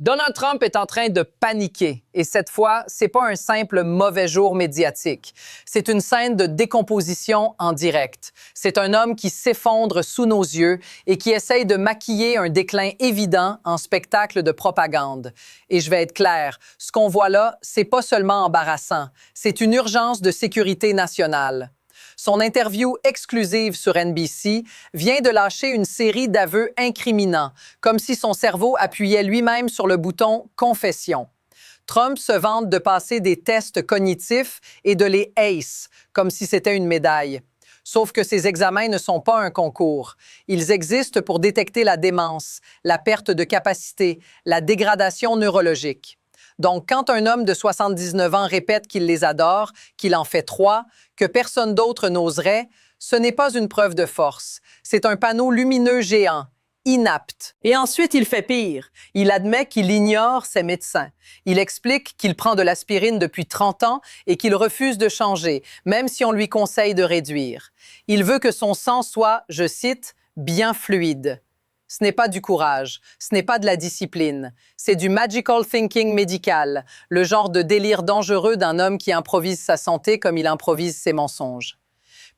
Donald Trump est en train de paniquer et cette fois, c'est pas un simple mauvais jour médiatique. C'est une scène de décomposition en direct. C'est un homme qui s'effondre sous nos yeux et qui essaye de maquiller un déclin évident en spectacle de propagande. Et je vais être clair, ce qu'on voit là, c'est pas seulement embarrassant, c'est une urgence de sécurité nationale. Son interview exclusive sur NBC vient de lâcher une série d'aveux incriminants, comme si son cerveau appuyait lui-même sur le bouton « Confession ». Trump se vante de passer des tests cognitifs et de les ace, comme si c'était une médaille. Sauf que ces examens ne sont pas un concours. Ils existent pour détecter la démence, la perte de capacité, la dégradation neurologique. Donc, quand un homme de 79 ans répète qu'il les adore, qu'il en fait 3, que personne d'autre n'oserait, ce n'est pas une preuve de force. C'est un panneau lumineux géant, inapte. Et ensuite, il fait pire. Il admet qu'il ignore ses médecins. Il explique qu'il prend de l'aspirine depuis 30 ans et qu'il refuse de changer, même si on lui conseille de réduire. Il veut que son sang soit, je cite, « bien fluide ». Ce n'est pas du courage, ce n'est pas de la discipline. C'est du magical thinking médical, le genre de délire dangereux d'un homme qui improvise sa santé comme il improvise ses mensonges.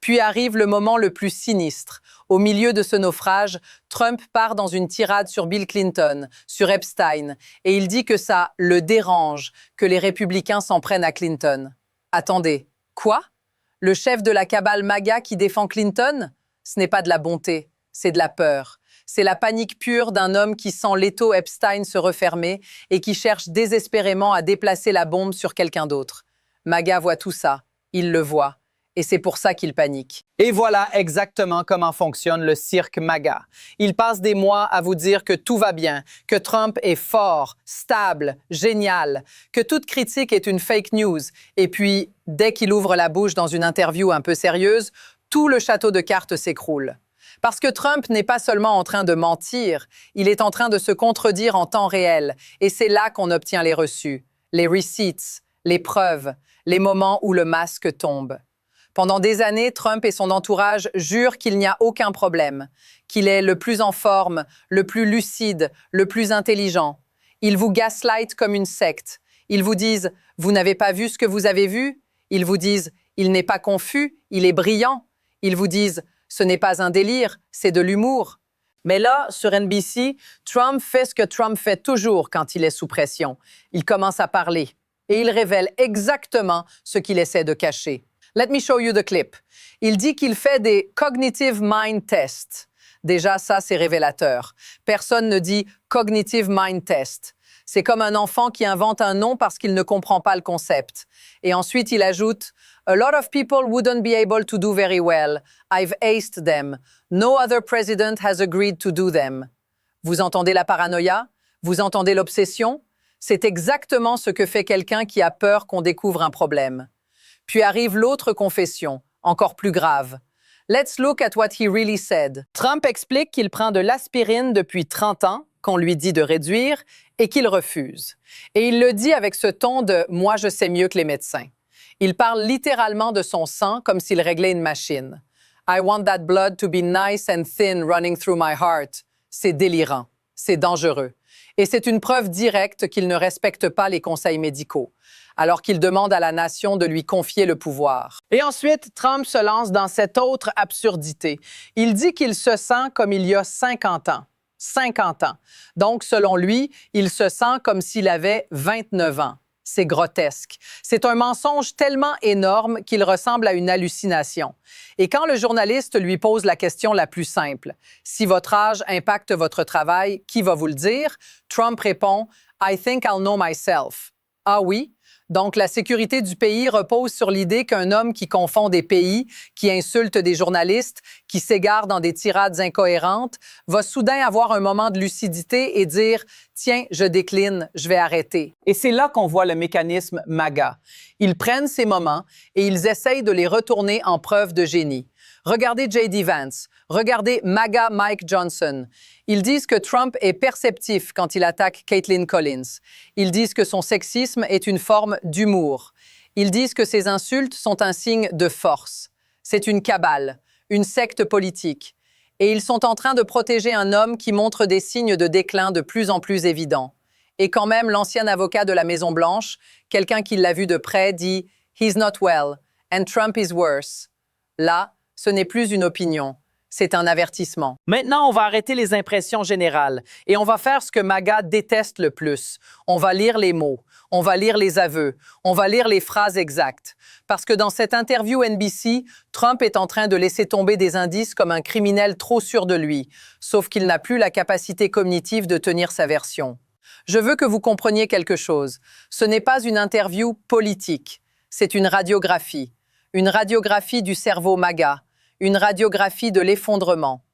Puis arrive le moment le plus sinistre. Au milieu de ce naufrage, Trump part dans une tirade sur Bill Clinton, sur Epstein, et il dit que ça le dérange que les républicains s'en prennent à Clinton. Attendez, quoi? Le chef de la cabale MAGA qui défend Clinton? Ce n'est pas de la bonté, c'est de la peur. C'est la panique pure d'un homme qui sent l'étau Epstein se refermer et qui cherche désespérément à déplacer la bombe sur quelqu'un d'autre. MAGA voit tout ça, il le voit, et c'est pour ça qu'il panique. Et voilà exactement comment fonctionne le cirque MAGA. Il passe des mois à vous dire que tout va bien, que Trump est fort, stable, génial, que toute critique est une fake news, et puis, dès qu'il ouvre la bouche dans une interview un peu sérieuse, tout le château de cartes s'écroule. Parce que Trump n'est pas seulement en train de mentir, il est en train de se contredire en temps réel. Et c'est là qu'on obtient les reçus, les receipts, les preuves, les moments où le masque tombe. Pendant des années, Trump et son entourage jurent qu'il n'y a aucun problème, qu'il est le plus en forme, le plus lucide, le plus intelligent. Ils vous gaslightent comme une secte. Ils vous disent « Vous n'avez pas vu ce que vous avez vu ?» Ils vous disent « Il n'est pas confus, il est brillant ». Ils vous disent « Ce n'est pas un délire, c'est de l'humour. » Mais là, sur NBC, Trump fait ce que Trump fait toujours quand il est sous pression. Il commence à parler et il révèle exactement ce qu'il essaie de cacher. Let me show you the clip. Il dit qu'il fait des cognitive mind tests. Déjà, ça, c'est révélateur. Personne ne dit cognitive mind test. C'est comme un enfant qui invente un nom parce qu'il ne comprend pas le concept. Et ensuite, il ajoute « A lot of people wouldn't be able to do very well. I've aced them. No other president has agreed to do them. » Vous entendez la paranoïa? Vous entendez l'obsession? C'est exactement ce que fait quelqu'un qui a peur qu'on découvre un problème. Puis arrive l'autre confession, encore plus grave. Let's look at what he really said. Trump explique qu'il prend de l'aspirine depuis 30 ans, qu'on lui dit de réduire, et qu'il refuse. Et il le dit avec ce ton de « moi, je sais mieux que les médecins ». Il parle littéralement de son sang comme s'il réglait une machine. « I want that blood to be nice and thin running through my heart ». C'est délirant, c'est dangereux. Et c'est une preuve directe qu'il ne respecte pas les conseils médicaux, alors qu'il demande à la nation de lui confier le pouvoir. Et ensuite, Trump se lance dans cette autre absurdité. Il dit qu'il se sent comme il y a 50 ans. 50 ans. Donc, selon lui, il se sent comme s'il avait 29 ans. C'est grotesque. C'est un mensonge tellement énorme qu'il ressemble à une hallucination. Et quand le journaliste lui pose la question la plus simple, « Si votre âge impacte votre travail, qui va vous le dire? » Trump répond, « I think I'll know myself. » Ah oui? Donc, la sécurité du pays repose sur l'idée qu'un homme qui confond des pays, qui insulte des journalistes, qui s'égare dans des tirades incohérentes, va soudain avoir un moment de lucidité et dire « Tiens, je décline, je vais arrêter ». Et c'est là qu'on voit le mécanisme MAGA. Ils prennent ces moments et ils essayent de les retourner en preuve de génie. Regardez J.D. Vance, regardez MAGA Mike Johnson. Ils disent que Trump est perceptif quand il attaque Caitlin Collins. Ils disent que son sexisme est une forme d'humour. Ils disent que ses insultes sont un signe de force. C'est une cabale, une secte politique. Et ils sont en train de protéger un homme qui montre des signes de déclin de plus en plus évidents. Et quand même, l'ancien avocat de la Maison-Blanche, quelqu'un qui l'a vu de près, dit « He's not well, and Trump is worse ». Là, ce n'est plus une opinion, c'est un avertissement. Maintenant, on va arrêter les impressions générales et on va faire ce que MAGA déteste le plus. On va lire les mots, on va lire les aveux, on va lire les phrases exactes. Parce que dans cette interview NBC, Trump est en train de laisser tomber des indices comme un criminel trop sûr de lui, sauf qu'il n'a plus la capacité cognitive de tenir sa version. Je veux que vous compreniez quelque chose. Ce n'est pas une interview politique, c'est une radiographie du cerveau MAGA, une radiographie de l'effondrement.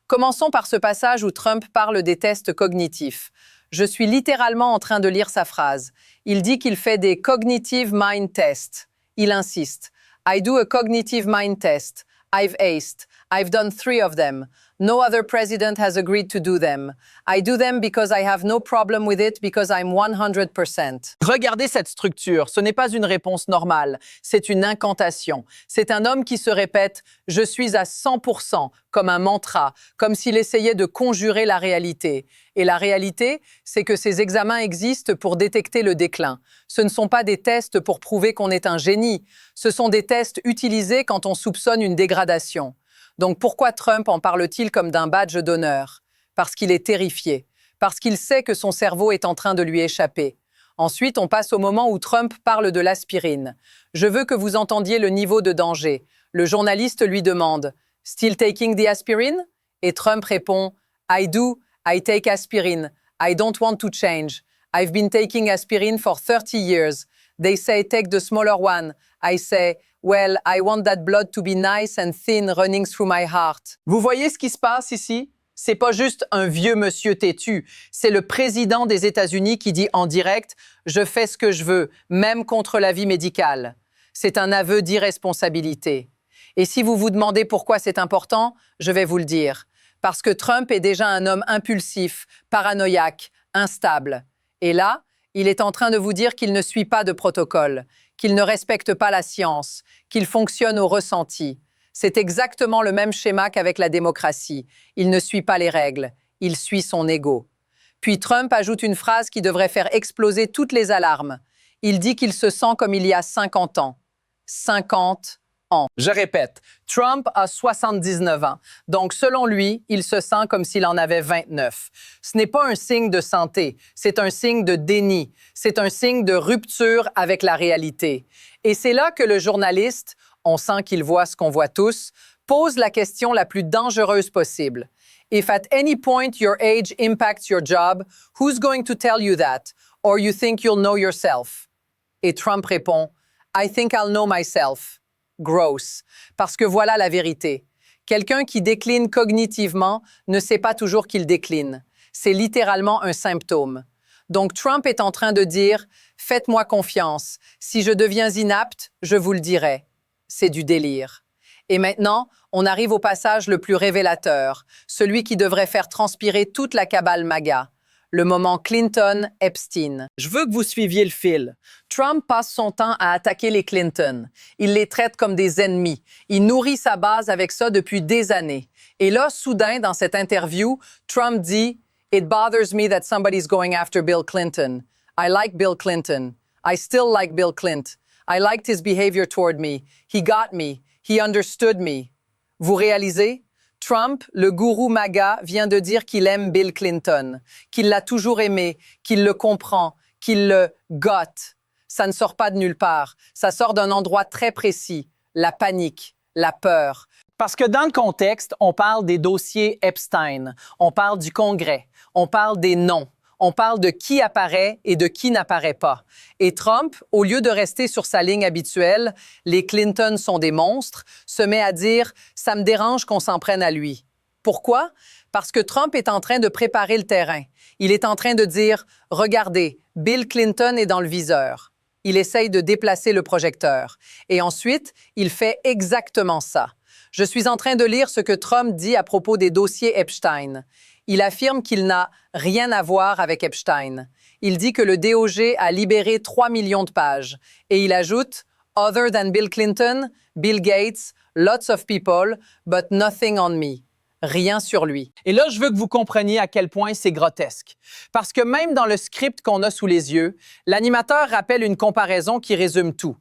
Commençons par ce passage où Trump parle des tests cognitifs. Je suis littéralement en train de lire sa phrase. Il dit qu'il fait des cognitive mind tests. Il insiste. I do a cognitive mind test. I've aced. I've done 3 of them. No other president has agreed to do them. I do them because I have no problem with it because I'm 100%. Regardez cette structure. Ce n'est pas une réponse normale. C'est une incantation. C'est un homme qui se répète « je suis à 100% » comme un mantra, comme s'il essayait de conjurer la réalité. Et la réalité, c'est que ces examens existent pour détecter le déclin. Ce ne sont pas des tests pour prouver qu'on est un génie. Ce sont des tests utilisés quand on soupçonne une dégradation. Donc pourquoi Trump en parle-t-il comme d'un badge d'honneur? Parce qu'il est terrifié, parce qu'il sait que son cerveau est en train de lui échapper. Ensuite, on passe au moment où Trump parle de l'aspirine. Je veux que vous entendiez le niveau de danger. Le journaliste lui demande « Still taking the aspirin ?» Et Trump répond « I do, I take aspirin. I don't want to change. I've been taking aspirin for 30 years. They say take the smaller one. I say, well, I want that blood to be nice and thin running through my heart. Vous voyez ce qui se passe ici? C'est pas juste un vieux monsieur têtu. C'est le président des États-Unis qui dit en direct « Je fais ce que je veux, même contre l'avis médical ». C'est un aveu d'irresponsabilité. Et si vous vous demandez pourquoi c'est important, je vais vous le dire. Parce que Trump est déjà un homme impulsif, paranoïaque, instable. Et là, il est en train de vous dire qu'il ne suit pas de protocole, qu'il ne respecte pas la science, qu'il fonctionne au ressenti. C'est exactement le même schéma qu'avec la démocratie. Il ne suit pas les règles, il suit son ego. Puis Trump ajoute une phrase qui devrait faire exploser toutes les alarmes. Il dit qu'il se sent comme il y a 50 ans. 50 ans. Je répète, Trump a 79 ans. Donc, selon lui, il se sent comme s'il en avait 29. Ce n'est pas un signe de santé, c'est un signe de déni. C'est un signe de rupture avec la réalité. Et c'est là que le journaliste, on sent qu'il voit ce qu'on voit tous, pose la question la plus dangereuse possible. If at any point your age impacts your job, who's going to tell you that? Or you think you'll know yourself? Et Trump répond, I think I'll know myself. Gross. Parce que voilà la vérité. Quelqu'un qui décline cognitivement ne sait pas toujours qu'il décline. C'est littéralement un symptôme. Donc Trump est en train de dire « Faites-moi confiance. Si je deviens inapte, je vous le dirai. » C'est du délire. Et maintenant, on arrive au passage le plus révélateur, celui qui devrait faire transpirer toute la cabale MAGA. Le moment Clinton-Epstein. Je veux que vous suiviez le fil. Trump passe son temps à attaquer les Clinton. Il les traite comme des ennemis. Il nourrit sa base avec ça depuis des années. Et là, soudain, dans cette interview, Trump dit « It bothers me that somebody's going after Bill Clinton. I like Bill Clinton. I still like Bill Clinton. I liked his behavior toward me. He got me. He understood me. » Vous réalisez? Trump, le gourou MAGA, vient de dire qu'il aime Bill Clinton, qu'il l'a toujours aimé, qu'il le comprend, qu'il le got. Ça ne sort pas de nulle part. Ça sort d'un endroit très précis, la panique, la peur. Parce que dans le contexte, on parle des dossiers Epstein, on parle du Congrès, on parle des noms. On parle de qui apparaît et de qui n'apparaît pas. Et Trump, au lieu de rester sur sa ligne habituelle, les Clinton sont des monstres, se met à dire « ça me dérange qu'on s'en prenne à lui ». Pourquoi? Parce que Trump est en train de préparer le terrain. Il est en train de dire « regardez, Bill Clinton est dans le viseur ». Il essaye de déplacer le projecteur. Et ensuite, il fait exactement ça. Je suis en train de lire ce que Trump dit à propos des dossiers Epstein. Il affirme qu'il n'a rien à voir avec Epstein. Il dit que le DOJ a libéré 3 millions de pages. Et il ajoute « Other than Bill Clinton, Bill Gates, lots of people, but nothing on me ». Rien sur lui. Et là, je veux que vous compreniez à quel point c'est grotesque. Parce que même dans le script qu'on a sous les yeux, l'animateur rappelle une comparaison qui résume tout.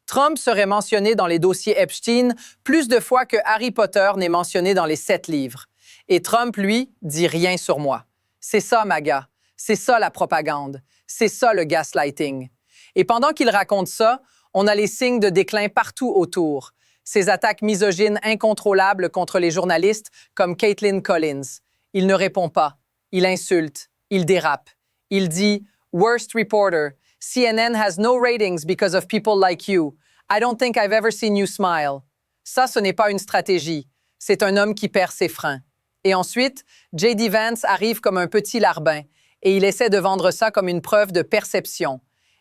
Trump serait mentionné dans les dossiers Epstein plus de fois que Harry Potter n'est mentionné dans les 7 livres. Et Trump, lui, dit rien sur moi. C'est ça, MAGA. C'est ça la propagande. C'est ça le gaslighting. Et pendant qu'il raconte ça, on a les signes de déclin partout autour. Ces attaques misogynes incontrôlables contre les journalistes comme Caitlin Collins. Il ne répond pas. Il insulte. Il dérape. Il dit « Worst reporter. CNN has no ratings because of people like you. I don't think I've ever seen you smile. » Ça, ce n'est pas une stratégie. C'est un homme qui perd ses freins. Et ensuite, J.D. Vance arrive comme un petit larbin et il essaie de vendre ça comme une preuve de perception.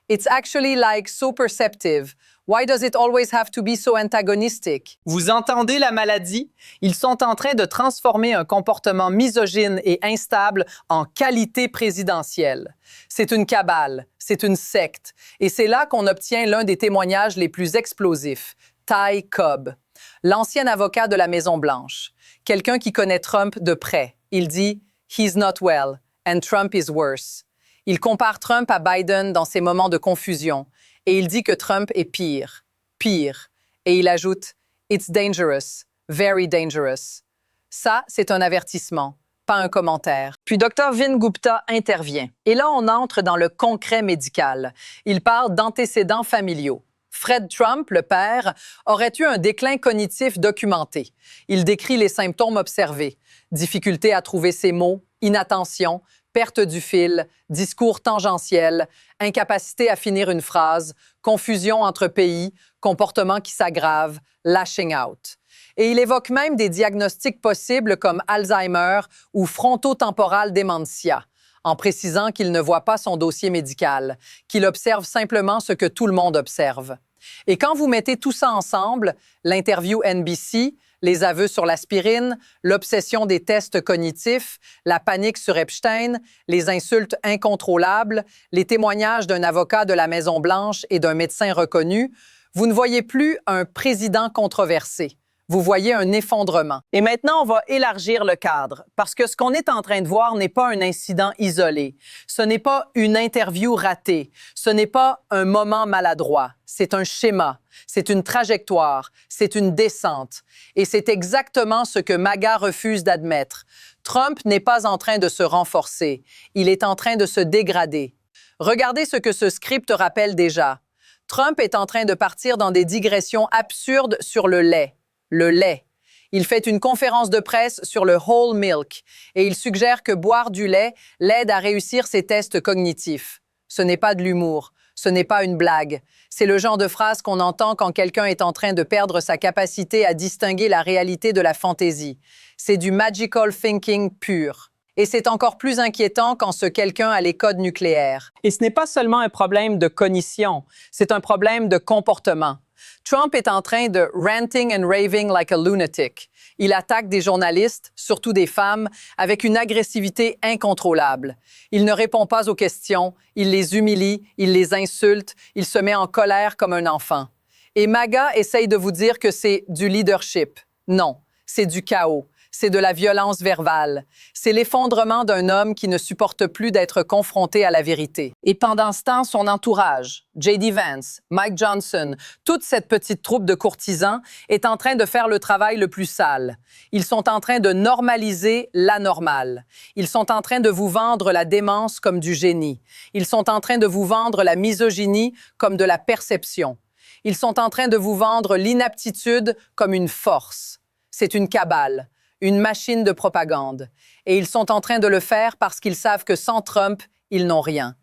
It's actually like so perceptive. Why does it always have to be so antagonistic? Vous entendez la maladie? Ils sont en train de transformer un comportement misogyne et instable en qualité présidentielle. C'est une cabale, c'est une secte. Et c'est là qu'on obtient l'un des témoignages les plus explosifs, Ty Cobb, l'ancien avocat de la Maison-Blanche. Quelqu'un qui connaît Trump de près. Il dit « He's not well, and Trump is worse ». Il compare Trump à Biden dans ses moments de confusion et il dit que Trump est pire, pire. Et il ajoute « It's dangerous, very dangerous ». Ça, c'est un avertissement, pas un commentaire. Puis Dr. Vin Gupta intervient. Et là, on entre dans le concret médical. Il parle d'antécédents familiaux. Fred Trump, le père, aurait eu un déclin cognitif documenté. Il décrit les symptômes observés. Difficulté à trouver ses mots, inattention, perte du fil, discours tangentiel, incapacité à finir une phrase, confusion entre pays, comportement qui s'aggrave, lashing out. Et il évoque même des diagnostics possibles comme Alzheimer ou frontotemporal dementia, en précisant qu'il ne voit pas son dossier médical, qu'il observe simplement ce que tout le monde observe. Et quand vous mettez tout ça ensemble, l'interview NBC, les aveux sur l'aspirine, l'obsession des tests cognitifs, la panique sur Epstein, les insultes incontrôlables, les témoignages d'un avocat de la Maison-Blanche et d'un médecin reconnu, vous ne voyez plus un président controversé. Vous voyez un effondrement. Et maintenant, on va élargir le cadre, parce que ce qu'on est en train de voir n'est pas un incident isolé. Ce n'est pas une interview ratée. Ce n'est pas un moment maladroit. C'est un schéma. C'est une trajectoire. C'est une descente. Et c'est exactement ce que MAGA refuse d'admettre. Trump n'est pas en train de se renforcer. Il est en train de se dégrader. Regardez ce que ce script rappelle déjà. Trump est en train de partir dans des digressions absurdes sur le lait. Le lait. Il fait une conférence de presse sur le whole milk et il suggère que boire du lait l'aide à réussir ses tests cognitifs. Ce n'est pas de l'humour, ce n'est pas une blague. C'est le genre de phrase qu'on entend quand quelqu'un est en train de perdre sa capacité à distinguer la réalité de la fantaisie. C'est du magical thinking pur. Et c'est encore plus inquiétant quand ce quelqu'un a les codes nucléaires. Et ce n'est pas seulement un problème de cognition, c'est un problème de comportement. Trump est en train de ranting and raving like a lunatic. Il attaque des journalistes, surtout des femmes, avec une agressivité incontrôlable. Il ne répond pas aux questions, il les humilie, il les insulte, il se met en colère comme un enfant. Et MAGA essaye de vous dire que c'est du leadership. Non, c'est du chaos. C'est de la violence verbale. C'est l'effondrement d'un homme qui ne supporte plus d'être confronté à la vérité. Et pendant ce temps, son entourage, J.D. Vance, Mike Johnson, toute cette petite troupe de courtisans est en train de faire le travail le plus sale. Ils sont en train de normaliser l'anormal. Ils sont en train de vous vendre la démence comme du génie. Ils sont en train de vous vendre la misogynie comme de la perception. Ils sont en train de vous vendre l'inaptitude comme une force. C'est une cabale. Une machine de propagande. Et ils sont en train de le faire parce qu'ils savent que sans Trump, ils n'ont rien.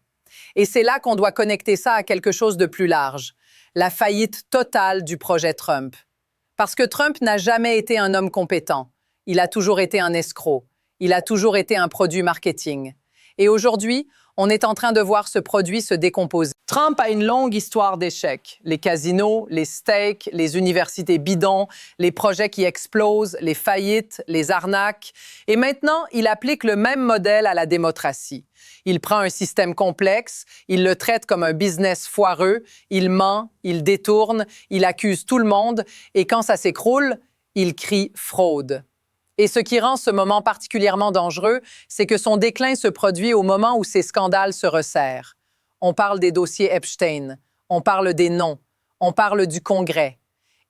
Et c'est là qu'on doit connecter ça à quelque chose de plus large, la faillite totale du projet Trump. Parce que Trump n'a jamais été un homme compétent. Il a toujours été un escroc. Il a toujours été un produit marketing. Et aujourd'hui, on est en train de voir ce produit se décomposer. Trump a une longue histoire d'échecs. Les casinos, les steaks, les universités bidons, les projets qui explosent, les faillites, les arnaques. Et maintenant, il applique le même modèle à la démocratie. Il prend un système complexe, il le traite comme un business foireux, il ment, il détourne, il accuse tout le monde et quand ça s'écroule, il crie fraude. Et ce qui rend ce moment particulièrement dangereux, c'est que son déclin se produit au moment où ces scandales se resserrent. On parle des dossiers Epstein, on parle des noms, on parle du Congrès.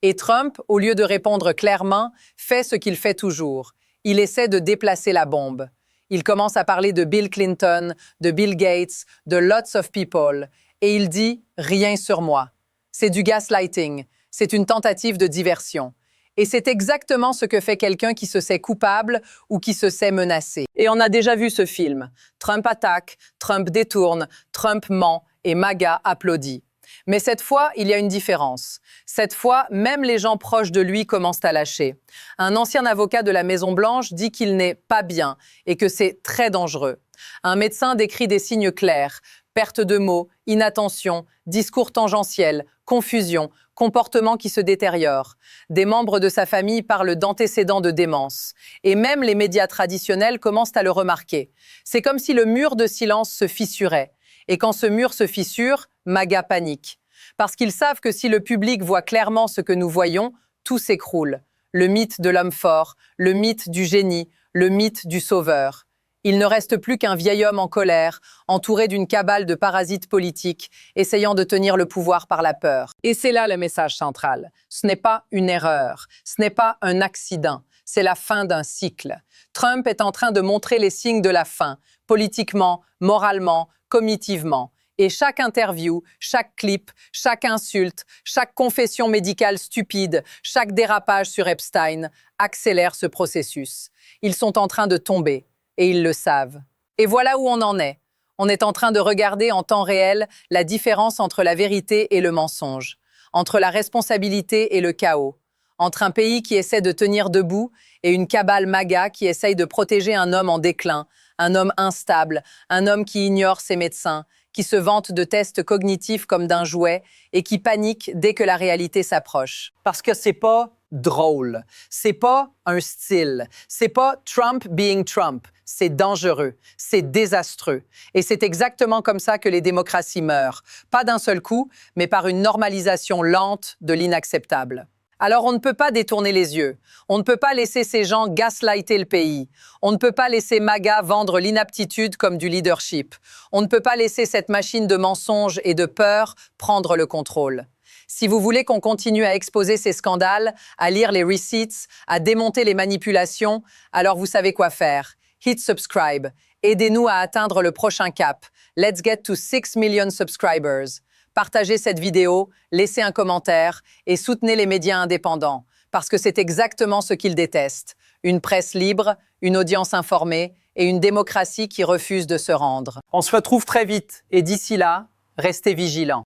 Et Trump, au lieu de répondre clairement, fait ce qu'il fait toujours. Il essaie de déplacer la bombe. Il commence à parler de Bill Clinton, de Bill Gates, de lots of people, et il dit « rien sur moi ». C'est du gaslighting, c'est une tentative de diversion. Et c'est exactement ce que fait quelqu'un qui se sait coupable ou qui se sait menacé. Et on a déjà vu ce film. Trump attaque, Trump détourne, Trump ment et MAGA applaudit. Mais cette fois, il y a une différence. Cette fois, même les gens proches de lui commencent à lâcher. Un ancien avocat de la Maison-Blanche dit qu'il n'est pas bien et que c'est très dangereux. Un médecin décrit des signes clairs: perte de mots, inattention, discours tangentiels, confusion, comportement qui se détériore. Des membres de sa famille parlent d'antécédents de démence. Et même les médias traditionnels commencent à le remarquer. C'est comme si le mur de silence se fissurait. Et quand ce mur se fissure, MAGA panique. Parce qu'ils savent que si le public voit clairement ce que nous voyons, tout s'écroule. Le mythe de l'homme fort, le mythe du génie, le mythe du sauveur. Il ne reste plus qu'un vieil homme en colère, entouré d'une cabale de parasites politiques, essayant de tenir le pouvoir par la peur. Et c'est là le message central. Ce n'est pas une erreur, ce n'est pas un accident, c'est la fin d'un cycle. Trump est en train de montrer les signes de la fin, politiquement, moralement, cognitivement. Et chaque interview, chaque clip, chaque insulte, chaque confession médicale stupide, chaque dérapage sur Epstein accélère ce processus. Ils sont en train de tomber. Et ils le savent. Et voilà où on en est. On est en train de regarder en temps réel la différence entre la vérité et le mensonge, entre la responsabilité et le chaos, entre un pays qui essaie de tenir debout et une cabale MAGA qui essaye de protéger un homme en déclin, un homme instable, un homme qui ignore ses médecins, qui se vante de tests cognitifs comme d'un jouet et qui panique dès que la réalité s'approche. Parce que c'est pas drôle, c'est pas un style, c'est pas Trump being Trump, c'est dangereux, c'est désastreux. Et c'est exactement comme ça que les démocraties meurent, pas d'un seul coup, mais par une normalisation lente de l'inacceptable. Alors on ne peut pas détourner les yeux, on ne peut pas laisser ces gens gaslighter le pays, on ne peut pas laisser MAGA vendre l'inaptitude comme du leadership, on ne peut pas laisser cette machine de mensonges et de peur prendre le contrôle. Si vous voulez qu'on continue à exposer ces scandales, à lire les receipts, à démonter les manipulations, alors vous savez quoi faire. Hit subscribe. Aidez-nous à atteindre le prochain cap. Let's get to 6 million subscribers. Partagez cette vidéo, laissez un commentaire et soutenez les médias indépendants, parce que c'est exactement ce qu'ils détestent. Une presse libre, une audience informée et une démocratie qui refuse de se rendre. On se retrouve très vite et d'ici là, restez vigilants.